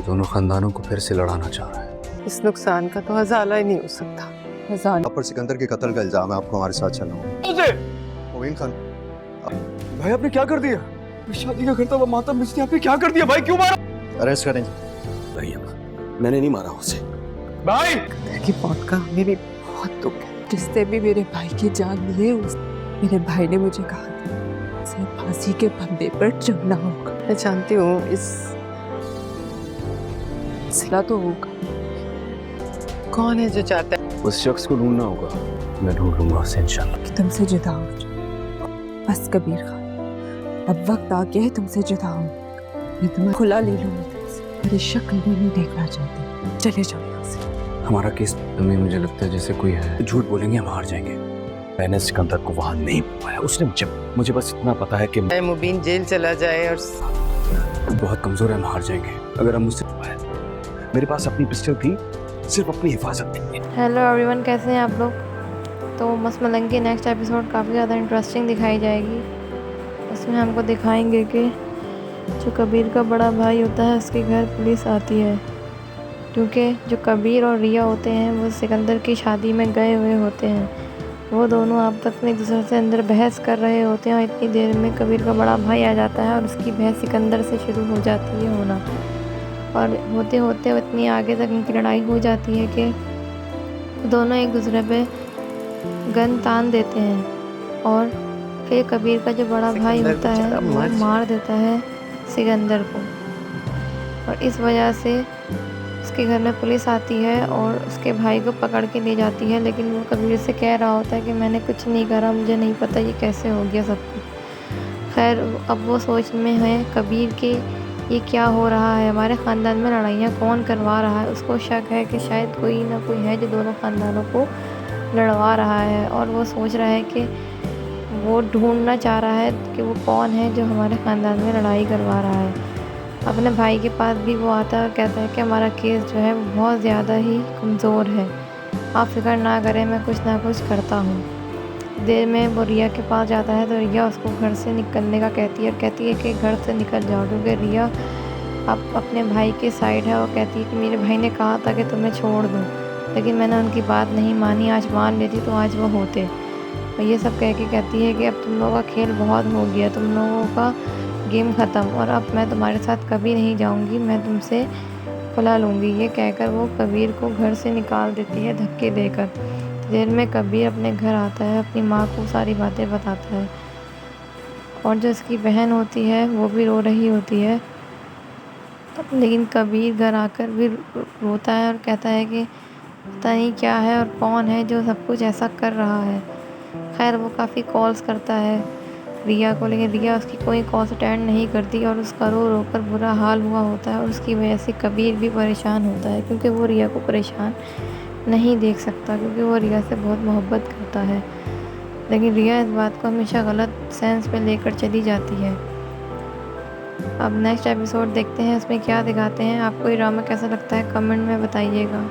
कि दोनों खानदानों को फिर से लड़ाना चाह रहा है। इस नुकसान का तो हज़ाला ही नहीं हो सकता। हज़ाला पर सिकंदर के कत्ल का इल्जाम है, आपको हमारे साथ चलना होगा। मोइन खान, भाई आपने क्या कर दिया? मैं शादी का करता हुआ माता मुझसे आपने क्या कर दिया भाई? क्यों मारा? अरेस्ट करें। नहीं मैंने नहीं मारा उसे। भाई की मौत का हमें भी बहुत दुख है। जिसने भी मेरे भाई की जान ली है, मेरे भाई ने मुझे कहा था उसे फांसी के फंदे पर चढ़ना होगा। मैं जानती हूँ इस सिला तो होगा। कौन है जो चाहता है? उस शख्स को ढूंढना होगा। मैं ढूंढ लूंगा उसे इंशाल्लाह। कि तुमसे जुदा हो जाऊं। बस कबीर खान, अब वक्त आ गया है तुमसे जुदा हूँ। मैं तुम्हें खुला ले लूंगी तुमसे। मेरी शक्ल भी नहीं देखना चाहती। चले जाओ यहाँ से। हमारा केस में मुझे लगता है जैसे कोई है, झूठ बोलेंगे हम हार जाएंगे। मैंने सिकंदर को वहां नहीं पाया। उसने मुझे बस इतना पता है कि मुबीन जेल चला जाए और बहुत कमजोर है, हम हार जाएंगे अगर हम मुझसे। मेरे पास अपनी पिस्टल थी, सिर्फ अपनी हिफाजत थी। हेलो एवरीवन, कैसे हैं आप लोग? तो मस्त मलंग की नेक्स्ट एपिसोड काफ़ी ज़्यादा इंटरेस्टिंग दिखाई जाएगी। इसमें हमको दिखाएंगे कि जो कबीर का बड़ा भाई होता है उसके घर पुलिस आती है, क्योंकि जो कबीर और रिया होते हैं वो सिकंदर की शादी में गए हुए होते हैं। वो दोनों आपस में एक दूसरे से अंदर बहस कर रहे होते हैं और इतनी देर में कबीर का बड़ा भाई आ जाता है और उसकी बहस सिकंदर से शुरू हो जाती है होना। और होते होते इतनी आगे तक उनकी लड़ाई हो जाती है कि दोनों एक दूसरे पे गन तान देते हैं और फिर कबीर का जो बड़ा भाई होता है वो मार देता है सिकंदर को। और इस वजह से उसके घर में पुलिस आती है और उसके भाई को पकड़ के ले जाती है, लेकिन वो कबीर से कह रहा होता है कि मैंने कुछ नहीं करा, मुझे नहीं पता ये कैसे हो गया सब कुछ। खैर अब वो सोच में है कबीर के ये क्या हो रहा है, हमारे ख़ानदान में लड़ाइयाँ कौन करवा रहा है। उसको शक है कि शायद कोई ना कोई है जो दोनों ख़ानदानों को लड़वा रहा है और वो सोच रहा है कि वो ढूंढना चाह रहा है कि वो कौन है जो हमारे ख़ानदान में लड़ाई करवा रहा है। अपने भाई के पास भी वो आता है और कहता है कि हमारा केस जो है वो बहुत ज़्यादा ही कमज़ोर है, आप फिक्र ना करें, मैं कुछ ना कुछ करता हूँ। देर में वो रिया के पास जाता है तो रिया उसको घर से निकलने का कहती है और कहती है कि घर से निकल जाओ, क्योंकि रिया अब अपने भाई के साइड है और कहती है कि मेरे भाई ने कहा था कि तुम्हें छोड़ दूँ, लेकिन मैंने उनकी बात नहीं मानी, आज मान लेती तो आज वो होते। और ये सब कह के कहती है कि अब तुम लोगों का खेल बहुत हो गया, तुम लोगों का गेम ख़त्म और अब मैं तुम्हारे साथ कभी नहीं जाऊँगी, मैं तुमसे खुला लूँगी। ये कहकर वो कबीर को घर से निकाल देती है धक्के देकर। देर में कबीर अपने घर आता है, अपनी माँ को सारी बातें बताता है और जो उसकी बहन होती है वो भी रो रही होती है। लेकिन कबीर घर आकर भी रोता है और कहता है कि पता नहीं क्या है और कौन है जो सब कुछ ऐसा कर रहा है। खैर वो काफ़ी कॉल्स करता है रिया को, लेकिन रिया उसकी कोई कॉल्स अटेंड नहीं करती और उसका रो रो कर बुरा हाल हुआ होता है और उसकी वजह से कबीर भी परेशान होता है, क्योंकि वो रिया को परेशान नहीं देख सकता, क्योंकि वो रिया से बहुत मोहब्बत करता है। लेकिन रिया इस बात को हमेशा गलत सेंस पे लेकर चली जाती है। अब नेक्स्ट एपिसोड देखते हैं इसमें क्या दिखाते हैं। आपको ये ड्रामा कैसा लगता है कमेंट में बताइएगा।